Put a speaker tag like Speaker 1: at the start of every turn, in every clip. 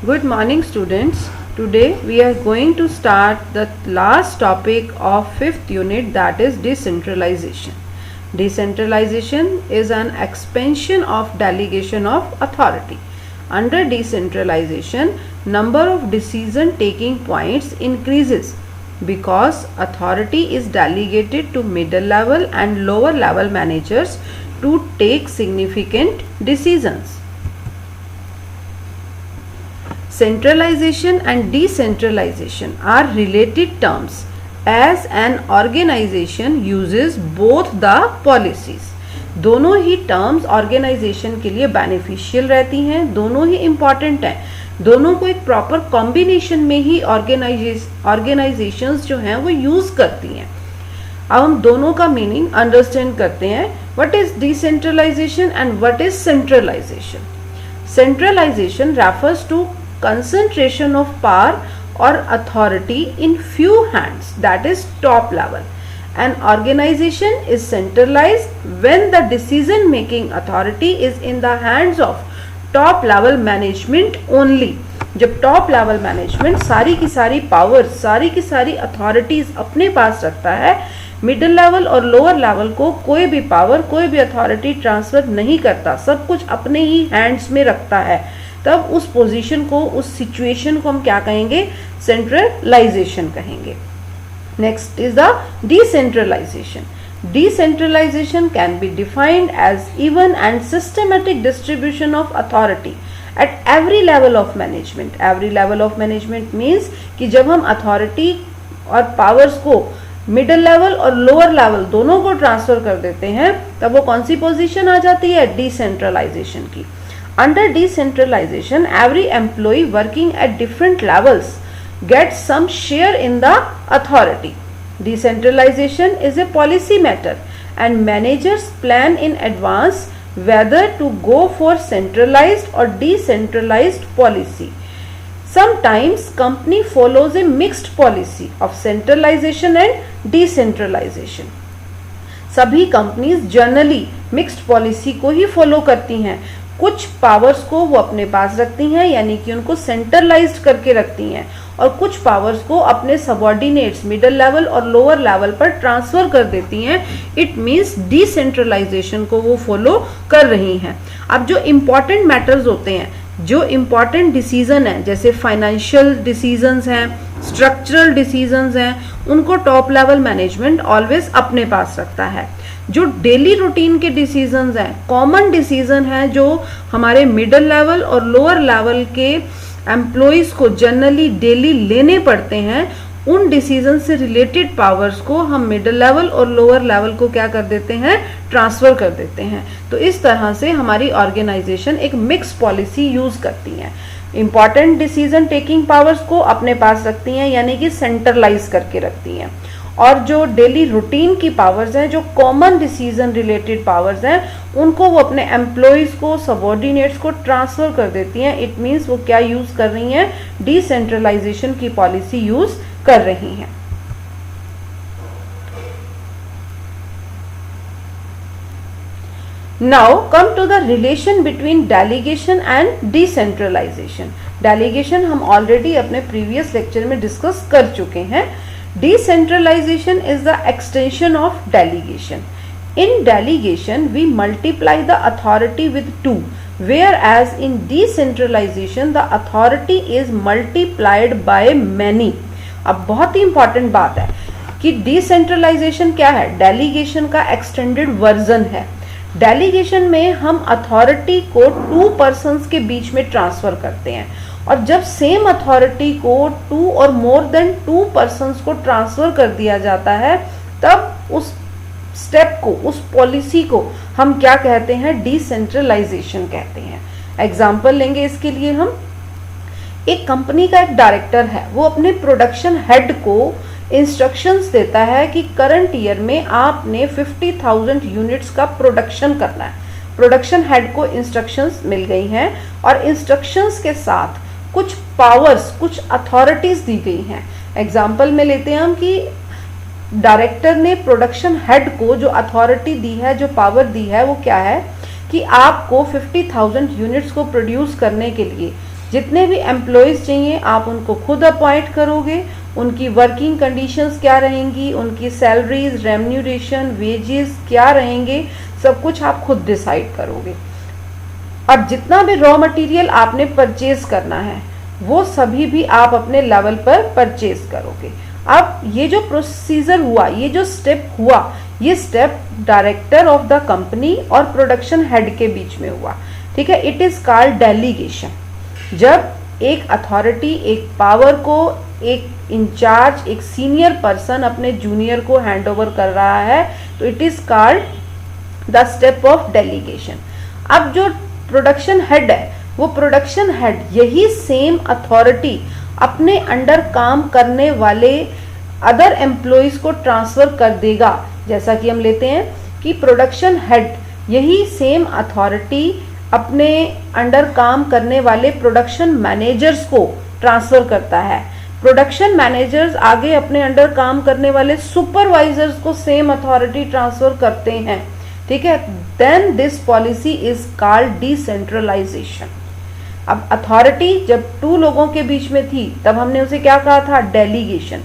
Speaker 1: Good morning students. Today we are going to start the last topic of 5th unit, that is decentralization. Decentralization is an expansion of delegation of authority. Under decentralization, number of decision taking points increases because authority is delegated to middle level and lower level managers to take significant decisions. Centralization and decentralization are related terms as an organization uses both the policies. दोनों ही terms organisation के लिए beneficial रहती हैं, दोनों ही important हैं, दोनों को एक प्रॉपर कॉम्बिनेशन में ही ऑर्गेनाइजेशंस जो हैं वो यूज करती हैं. अब हम दोनों का मीनिंग अंडरस्टैंड करते हैं. What is decentralization and what is centralization? Centralization refers to concentration of power or authority in few hands, that is top level. An organization is centralized when the decision making authority is in the hands of top level management only. जब top level management सारी की सारी power, सारी की सारी authorities अपने पास रखता है, मिडिल लेवल और लोअर लेवल को कोई भी पावर, कोई भी अथॉरिटी ट्रांसफर नहीं करता, सब कुछ अपने ही हैंड्स में रखता है, तब उस पोजीशन को, उस सिचुएशन को हम क्या कहेंगे? सेंट्रलाइजेशन कहेंगे. Next is the decentralization. Decentralization can be defined as even and systematic distribution of authority at every level of management. Every level of management means कि जब हम authority और powers को मिडिल लेवल और लोअर लेवल दोनों को transfer कर देते हैं, तब वो कौन सी पोजीशन आ जाती है? डिसेंट्रलाइजेशन की. Under decentralization every employee working at different levels gets some share in the authority. Decentralization is a policy matter and managers plan in advance whether to go for centralized or decentralized policy. Sometimes company follows a mixed policy of centralization and decentralization. सभी companies generally mixed policy को ही follow करती हैं. कुछ powers को वो अपने पास रखती हैं, यानी कि उनको सेंट्रलाइज्ड करके रखती हैं, और कुछ पावर्स को अपने सबऑर्डिनेट्स मिडिल लेवल और लोअर लेवल पर ट्रांसफर कर देती हैं. इट मींस डिसेंट्रलाइजेशन को वो फॉलो कर रही हैं. अब जो इम्पॉर्टेंट मैटर्स होते हैं, जो इम्पॉर्टेंट डिसीजन है, जैसे फाइनेंशियल डिसीजंस हैं, स्ट्रक्चरल डिसीजंस हैं, उनको टॉप लेवल मैनेजमेंट ऑलवेज अपने पास रखता है. जो डेली रूटीन के डिसीजंस हैं, कॉमन डिसीजन हैं, जो हमारे मिडिल लेवल और लोअर लेवल के एम्प्लॉइज को जनरली डेली लेने पड़ते हैं, उन डिसीजन से रिलेटेड पावर्स को हम मिडिल लेवल और लोअर लेवल को क्या कर देते हैं? ट्रांसफर कर देते हैं. तो इस तरह से हमारी ऑर्गेनाइजेशन एक मिक्स पॉलिसी यूज करती है. इंपॉर्टेंट डिसीजन टेकिंग पावर्स को अपने पास रखती हैं, यानी कि सेंट्रलाइज करके रखती हैं, और जो डेली रूटीन की पावर्स हैं, जो कॉमन डिसीजन रिलेटेड पावर्स हैं, उनको वो अपने एम्प्लॉयज को, सबऑर्डिनेट्स को ट्रांसफर कर देती हैं. इट मींस वो क्या यूज कर रही हैं? डिसेंट्रलाइजेशन की पॉलिसी यूज कर रही हैं. Now come to the relation between delegation and decentralization. Delegation हम ऑलरेडी अपने प्रीवियस लेक्चर में डिस्कस कर चुके हैं. Decentralization is the extension of delegation. In delegation, we multiply the authority with 2, whereas in decentralization, the authority is multiplied by many. अब बहुत ही important बात है कि decentralization क्या है? Delegation का extended version है. Delegation में हम authority को 2 persons के बीच में ट्रांसफर करते हैं, और जब सेम अथॉरिटी को 2 और मोर देन 2 पर्सन्स को ट्रांसफर कर दिया जाता है, तब उस स्टेप को, उस पॉलिसी को हम क्या कहते हैं? डिसेंट्रलाइजेशन कहते हैं. एग्जाम्पल लेंगे इसके लिए हम. एक कंपनी का एक डायरेक्टर है, वो अपने प्रोडक्शन हेड को इंस्ट्रक्शंस देता है कि करंट ईयर में आपने 50,000 यूनिट्स का प्रोडक्शन करना है. प्रोडक्शन हेड को इंस्ट्रक्शंस मिल गई हैं, और इंस्ट्रक्शंस के साथ कुछ पावर्स, कुछ अथॉरिटीज दी गई हैं. एग्जाम्पल में लेते हैं हम कि डायरेक्टर ने प्रोडक्शन हेड को जो अथॉरिटी दी है, जो पावर दी है, वो क्या है कि आपको 50,000 यूनिट्स को प्रोड्यूस करने के लिए जितने भी एम्प्लॉयज़ चाहिए आप उनको खुद अपॉइंट करोगे, उनकी वर्किंग कंडीशंस क्या रहेंगी, उनकी सैलरीज, रेम्यूनरेशन, वेजेस क्या रहेंगे, सब कुछ आप खुद डिसाइड करोगे। अब जितना भी रॉ मटेरियल आपने परचेज करना है वो सभी भी आप अपने लेवल पर परचेज करोगे। अब ये जो प्रोसीजर हुआ, ये जो स्टेप हुआ, ये step director of the company और प्रोडक्शन हेड के बीच में हुआ, ठीक है। It is called delegation. जब एक अथॉरिटी, एक पावर को एक इंचार्ज, एक सीनियर पर्सन अपने जूनियर को हैंड ओवर कर रहा है तो it is called the step of delegation. अब जो प्रोडक्शन हेड है वो प्रोडक्शन हेड यही सेम अथॉरिटी अपने अंडर काम करने वाले अदर एम्प्लॉयज को ट्रांसफर कर देगा। जैसा कि हम लेते हैं कि प्रोडक्शन हेड यही सेम अथॉरिटी अपने अंडर काम करने वाले प्रोडक्शन मैनेजर्स को ट्रांसफर करता है। प्रोडक्शन मैनेजर्स आगे अपने अंडर काम करने वाले सुपरवाइजर्स को सेम अथॉरिटी ट्रांसफर करते हैं, ठीक है। Then this policy is called decentralization. अब अथॉरिटी जब 2 लोगों के बीच में थी तब हमने उसे क्या कहा था, डेलीगेशन।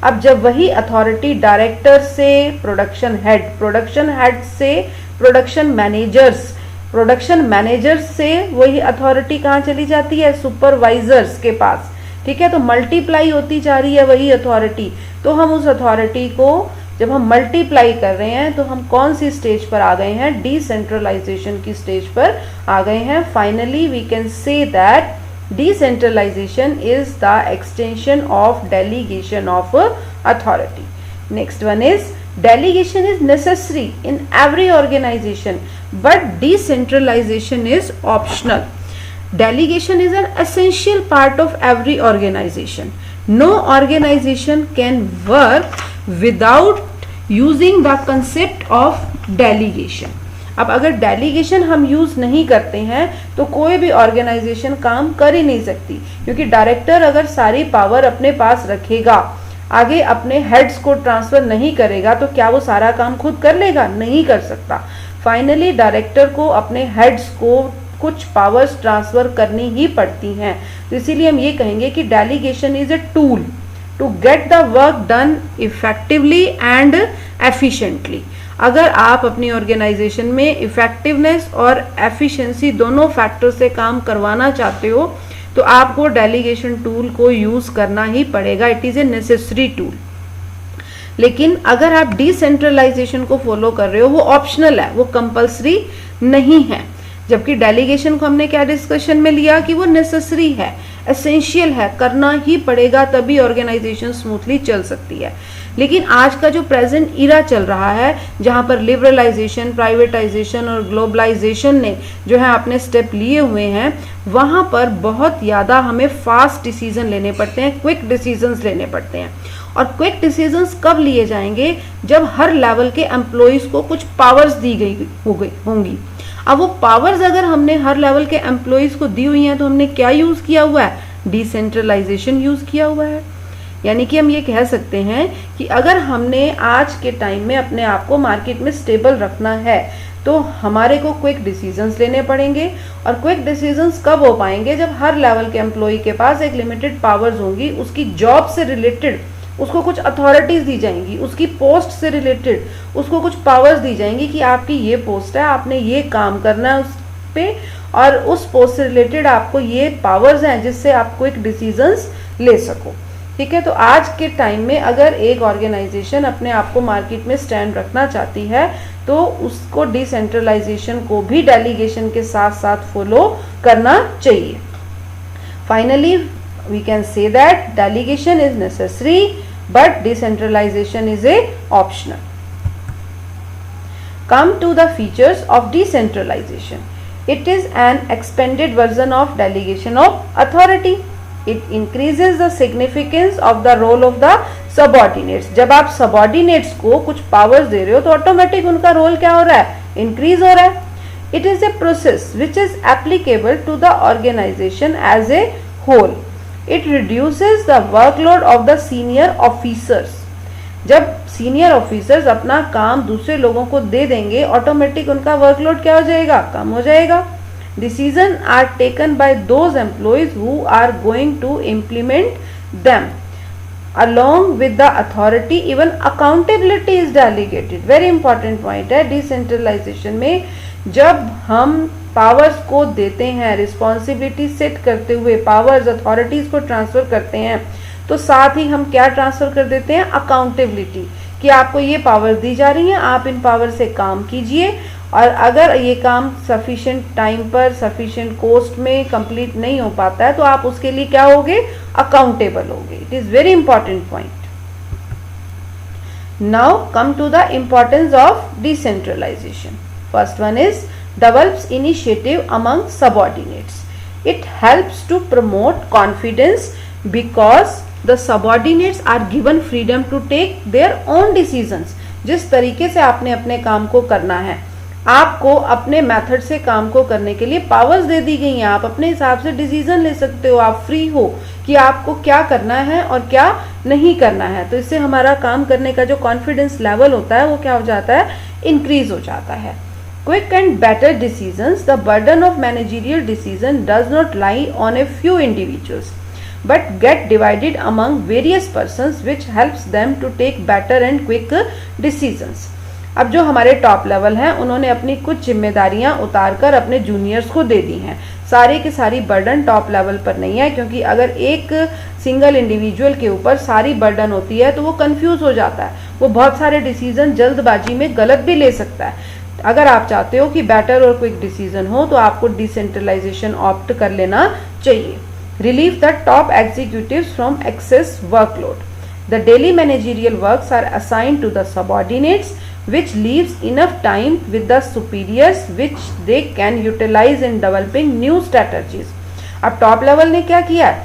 Speaker 1: अब जब वही अथॉरिटी डायरेक्टर से प्रोडक्शन हेड, प्रोडक्शन हेड से प्रोडक्शन मैनेजर्स, प्रोडक्शन मैनेजर्स से वही अथॉरिटी कहाँ चली जाती है, सुपरवाइजर्स के पास, ठीक है। तो मल्टीप्लाई होती जा रही है वही अथॉरिटी। तो हम उस अथॉरिटी को जब हम मल्टीप्लाई कर रहे हैं तो हम कौन सी स्टेज पर आ गए हैं, डिसेंट्रलाइजेशन की स्टेज पर आ गए हैं। Finally we can say that decentralization is the extension of delegation of authority. Next one is delegation is necessary in every organization but decentralization is optional. Delegation is an essential part of every organization. No organization can work without using the concept of delegation. अब अगर delegation हम use नहीं करते हैं तो कोई भी organisation काम कर ही नहीं सकती, क्योंकि डायरेक्टर अगर सारी पावर अपने पास रखेगा, आगे अपने हेड्स को ट्रांसफर नहीं करेगा तो क्या वो सारा काम खुद कर लेगा, नहीं कर सकता। फाइनली डायरेक्टर को अपने हेड्स को कुछ पावर्स ट्रांसफर करनी ही पड़ती हैं। तो इसीलिए हम ये कहेंगे कि delegation is a tool to get the work done effectively and efficiently. अगर आप अपनी ऑर्गेनाइजेशन में इफेक्टिवनेस और एफिशिएंसी दोनों फैक्टर से काम करवाना चाहते हो तो आपको डेलीगेशन टूल को यूज करना ही पड़ेगा। It is a necessary tool. लेकिन अगर आप डिसेंट्रलाइजेशन को फॉलो कर रहे हो वो ऑप्शनल है, वो कंपल्सरी नहीं है। जबकि डेलीगेशन को हमने क्या डिस्कशन में लिया कि वो नेसेसरी है, एसेंशियल है, करना ही पड़ेगा, तभी ऑर्गेनाइजेशन स्मूथली चल सकती है। लेकिन आज का जो प्रेजेंट इरा चल रहा है जहां पर लिबरलाइजेशन, प्राइवेटाइजेशन और ग्लोबलाइजेशन ने जो है अपने स्टेप लिए हुए हैं, वहां पर बहुत ज़्यादा हमें फास्ट डिसीजन लेने पड़ते हैं, क्विक डिसीजंस लेने पड़ते हैं। और क्विक डिसीजंस कब लिए जाएंगे, जब हर लेवल के एम्प्लॉयज को कुछ पावर्स दी गई होंगी। अब वो पावर्स अगर हमने हर लेवल के एम्प्लॉयज को दी हुई हैं तो हमने क्या यूज किया हुआ है, डिसेंट्रलाइजेशन यूज किया हुआ है। यानी कि हम ये कह सकते हैं कि अगर हमने आज के टाइम में अपने आप को मार्केट में स्टेबल रखना है तो हमारे को क्विक डिसीजंस लेने पड़ेंगे। और क्विक डिसीजंस कब हो पाएंगे, जब हर लेवल के एम्प्लॉय के पास एक लिमिटेड पावर्स होंगी, उसकी जॉब से रिलेटेड उसको कुछ अथॉरिटीज दी जाएंगी, उसकी पोस्ट से रिलेटेड उसको कुछ पावर्स दी जाएंगी कि आपकी ये पोस्ट है, आपने ये काम करना है उस पे, और उस पोस्ट से रिलेटेड आपको ये पावर्स हैं जिससे आप क्विक डिसीजंस ले सको। ठीक है, तो आज के टाइम में अगर एक ऑर्गेनाइजेशन अपने आप को मार्केट में स्टैंड रखना चाहती है तो उसको डिसेंट्रलाइजेशन को भी डेलीगेशन के साथ साथ फॉलो करना चाहिए। Finally we can say that delegation is necessary but decentralization is a optional. Come to the features of decentralization. It is an expanded version of delegation of authority. It increases the significance of the role of the subordinates. जब आप subordinates को कुछ powers दे रहे हो तो automatic उनका role क्या हो रहा है, इंक्रीज हो रहा है। It is a process which is applicable to the organization as a whole. It reduces the workload of the senior officers. जब सीनियर ऑफिसर्स अपना काम दूसरे लोगों को दे देंगे ऑटोमेटिक उनका वर्कलोड क्या हो जाएगा, कम हो जाएगा। Decisions are taken by those employees who are going to implement them. Along with the authority, even accountability is delegated. Very important point है डिसेंट्रलाइजेशन में. जब हम पावर्स को देते हैं, रिस्पॉन्सिबिलिटी सेट करते हुए पावर्स अथॉरिटीज को ट्रांसफर करते हैं, तो साथ ही हम क्या ट्रांसफर कर देते हैं, अकाउंटेबिलिटी, कि आपको ये पावर दी जा रही है, आप इन पावर से काम कीजिए, और अगर ये काम सफिशिएंट टाइम पर सफिशिएंट कॉस्ट में कंप्लीट नहीं हो पाता है तो आप उसके लिए क्या होगे, अकाउंटेबल होगे. It is very important point. Now come to the importance of decentralization. First one is develops initiative among subordinates. It helps to promote confidence because the subordinates are given freedom to take their own decisions. जिस तरीके से आपने अपने काम को करना है, आपको अपने मेथड से काम को करने के लिए पावर्स दे दी गई हैं. आप अपने हिसाब से डिसीजन ले सकते हो, आप फ्री हो कि आपको क्या करना है और क्या नहीं करना है. तो इससे हमारा काम करने का जो कॉन्फिडेंस लेवल होता है वो क्या हो जाता है, इंक्रीज हो जाता है. Quick and better decisions. The burden of managerial decision does not lie on a few individuals, but get divided among various persons, which helps them to take better and quick decisions. अब जो हमारे top level हैं उन्होंने अपनी कुछ जिम्मेदारियां उतार कर अपने जूनियर्स को दे दी हैं. सारी की सारी बर्डन टॉप लेवल पर नहीं है, क्योंकि अगर एक सिंगल इंडिविजुअल के ऊपर सारी बर्डन होती है तो वो कंफ्यूज हो जाता है, वो बहुत सारे डिसीजन जल्दबाजी में गलत भी ले सकता है. अगर आप चाहते हो कि बेटर और क्विक डिसीजन हो तो आपको डिसेंट्रलाइजेशन ऑप्ट कर लेना चाहिए. Relieve the top executives from excess workload. The daily managerial works are assigned to the subordinates, which leaves enough time with the superiors which they can utilize in developing new strategies. अब top level ने क्या किया,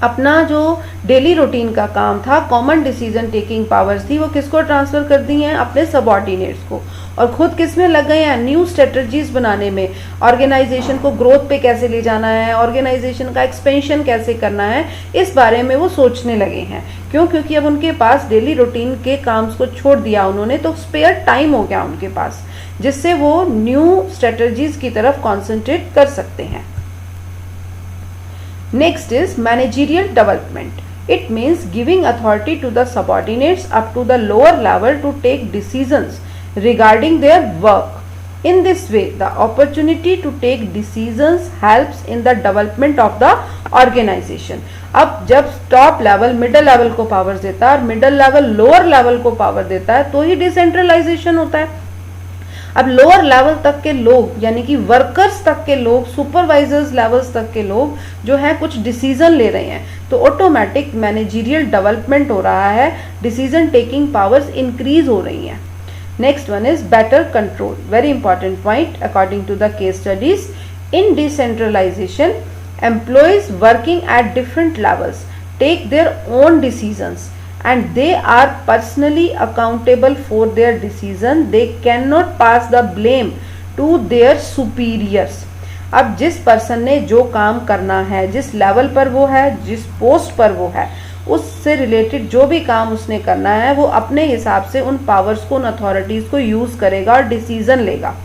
Speaker 1: अपना जो daily routine का काम था, common decision taking powers थी, वो किसको ट्रांसफर कर दी हैं, अपने सबऑर्डिनेट्स को, और खुद किसमें लग गए हैं, न्यू स्ट्रेटजीज बनाने में. ऑर्गेनाइजेशन को ग्रोथ पे कैसे ले जाना है, ऑर्गेनाइजेशन का एक्सपेंशन कैसे करना है, इस बारे में वो सोचने लगे हैं. क्यों, क्योंकि अब उनके पास डेली रूटीन के काम को छोड़ दिया उन्होंने, तो स्पेयर टाइम हो गया उनके पास, जिससे वो न्यू स्ट्रेटजीज की तरफ कॉन्सेंट्रेट कर सकते हैं. Next is managerial development. It means giving authority to the subordinates up to the lower level to take decisions regarding their work. In this way, the opportunity to take decisions helps in the development of the organization. अब जब top level middle level को power देता है और middle level lower level को power देता है तो ही डिसेंट्रलाइजेशन होता है. अब लोअर लेवल तक के लोग यानी कि वर्कर्स तक के लोग, सुपरवाइजर्स लेवल्स तक के लोग जो है कुछ डिसीजन ले रहे हैं, तो ऑटोमेटिक मैनेजरियल डेवलपमेंट हो रहा है, डिसीजन टेकिंग पावर्स इंक्रीज हो रही हैं. Next one is better control. Very important point. According to the case studies in decentralization, employees working at different levels take their own decisions and they are personally accountable for their decision. They cannot pass the blame to their superiors. अब जिस person ने जो काम करना है, जिस level पर वो है, जिस पोस्ट पर वो है, उससे रिलेटेड जो भी काम उसने करना है वो अपने हिसाब से उन पावर्स को, उन अथॉरिटीज को यूज करेगा और डिसीजन लेगा.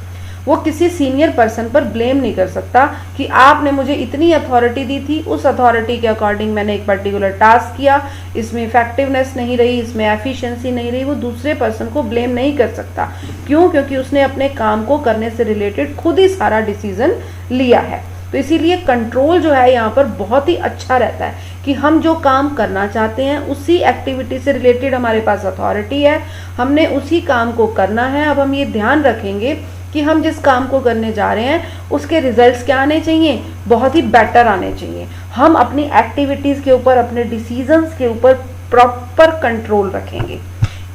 Speaker 1: वो किसी सीनियर पर्सन पर ब्लेम नहीं कर सकता कि आपने मुझे इतनी अथॉरिटी दी थी, उस अथॉरिटी के अकॉर्डिंग मैंने एक पर्टिकुलर टास्क किया, इसमें इफेक्टिवनेस नहीं रही, इसमें एफिशिएंसी नहीं रही. वो दूसरे पर्सन को ब्लेम नहीं कर सकता. क्यों, क्योंकि उसने अपने काम को करने से रिलेटेड खुद ही सारा डिसीजन लिया है. तो इसीलिए कंट्रोल जो है यहाँ पर बहुत ही अच्छा रहता है कि हम जो काम करना चाहते हैं उसी एक्टिविटी से रिलेटेड हमारे पास अथॉरिटी है, हमने उसी काम को करना है. अब हम ये ध्यान रखेंगे कि हम जिस काम को करने जा रहे हैं उसके रिजल्ट्स क्या आने चाहिए, बहुत ही बेटर आने चाहिए. हम अपनी एक्टिविटीज के ऊपर, अपने डिसीजंस के ऊपर प्रॉपर कंट्रोल रखेंगे.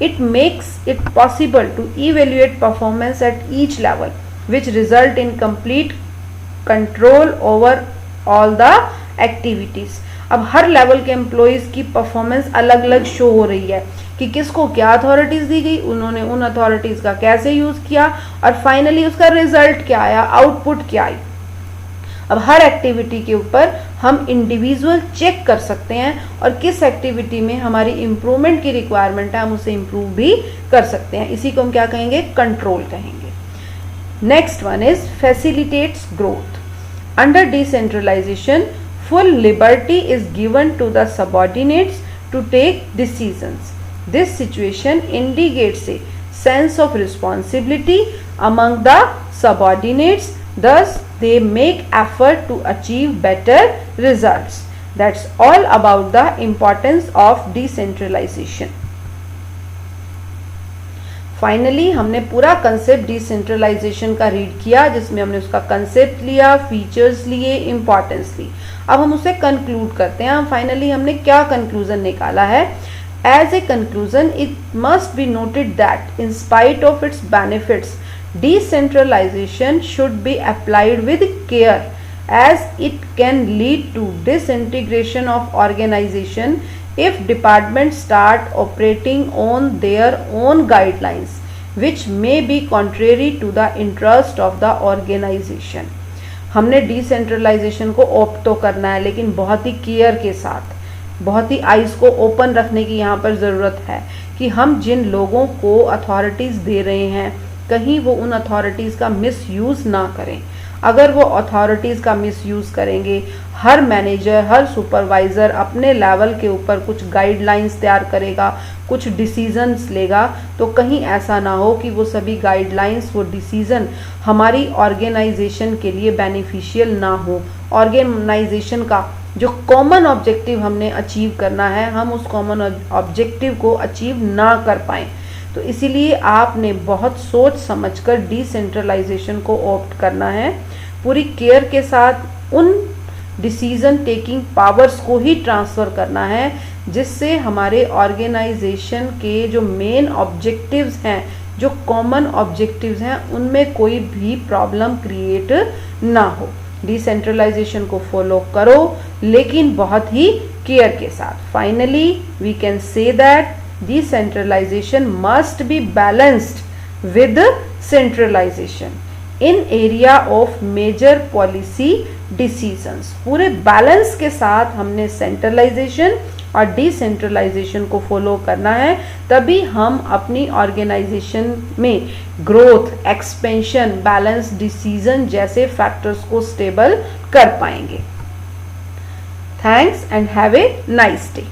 Speaker 1: It makes it possible to evaluate performance at each level which result in complete control over all the activities. अब हर लेवल के एम्प्लॉयज की परफॉर्मेंस अलग अलग शो हो रही है कि किसको क्या अथॉरिटीज दी गई, उन्होंने उन अथॉरिटीज का कैसे यूज किया और फाइनली उसका रिजल्ट क्या आया, आउटपुट क्या आई. अब हर एक्टिविटी के ऊपर हम इंडिविजुअल चेक कर सकते हैं और किस एक्टिविटी में हमारी इंप्रूवमेंट की रिक्वायरमेंट है, हम उसे इंप्रूव भी कर सकते हैं. इसी को हम क्या कहेंगे, कंट्रोल कहेंगे. Next one is facilitates growth. Under decentralization, full liberty is given to the subordinates to take decisions. This situation indicates a sense of responsibility among the subordinates, thus they make effort to achieve better results. That's all about the importance of decentralization. Finally हमने पूरा concept decentralisation का read किया, जिसमें हमने उसका concept लिया, features लिए, importance ली. अब हम उसे कंक्लूड करते हैं. फाइनली हमने क्या कंक्लूजन निकाला है? As a conclusion it must be noted that in spite of its benefits decentralization should be applied with care, as it can lead to disintegration of organization if departments start operating on their own guidelines, which may be contrary to the interest of the organization. हमने decentralisation को opt तो करना है, लेकिन बहुत ही care के साथ, बहुत ही आइज़ को ओपन रखने की यहाँ पर ज़रूरत है कि हम जिन लोगों को अथॉरिटीज़ दे रहे हैं, कहीं वो उन अथॉरिटीज़ का मिसयूज़ ना करें. अगर वो अथॉरिटीज़ का मिसयूज़ करेंगे, हर मैनेजर, हर सुपरवाइज़र अपने लेवल के ऊपर कुछ गाइडलाइंस तैयार करेगा, कुछ डिसीजंस लेगा, तो कहीं ऐसा ना हो कि वो सभी गाइडलाइंस, वो डिसीज़न हमारी ऑर्गेनाइजेशन के लिए बेनिफिशियल ना हो. ऑर्गेनाइजेशन का जो कॉमन ऑब्जेक्टिव हमने अचीव करना है, हम उस कॉमन ऑब्जेक्टिव को अचीव ना कर पाएँ. तो इसीलिए आपने बहुत सोच समझकर डिसेंट्रलाइजेशन को ऑप्ट करना है. पूरी केयर के साथ उन डिसीजन टेकिंग पावर्स को ही ट्रांसफ़र करना है, जिससे हमारे ऑर्गेनाइजेशन के जो मेन ऑब्जेक्टिव्स हैं, जो कॉमन ऑब्जेक्टिव्स हैं, उनमें कोई भी प्रॉब्लम क्रिएट ना हो. डिसेंट्रलाइजेशन को फॉलो करो, लेकिन बहुत ही केयर के साथ. Finally we can say that decentralization must be balanced with centralization in area of major policy decisions. पूरे बैलेंस के साथ हमने सेंट्रलाइजेशन और डिसेंट्रलाइजेशन को फॉलो करना है, तभी हम अपनी ऑर्गेनाइजेशन में ग्रोथ, एक्सपेंशन, बैलेंस, डिसीजन जैसे फैक्टर्स को स्टेबल कर पाएंगे. Thanks and have a nice day.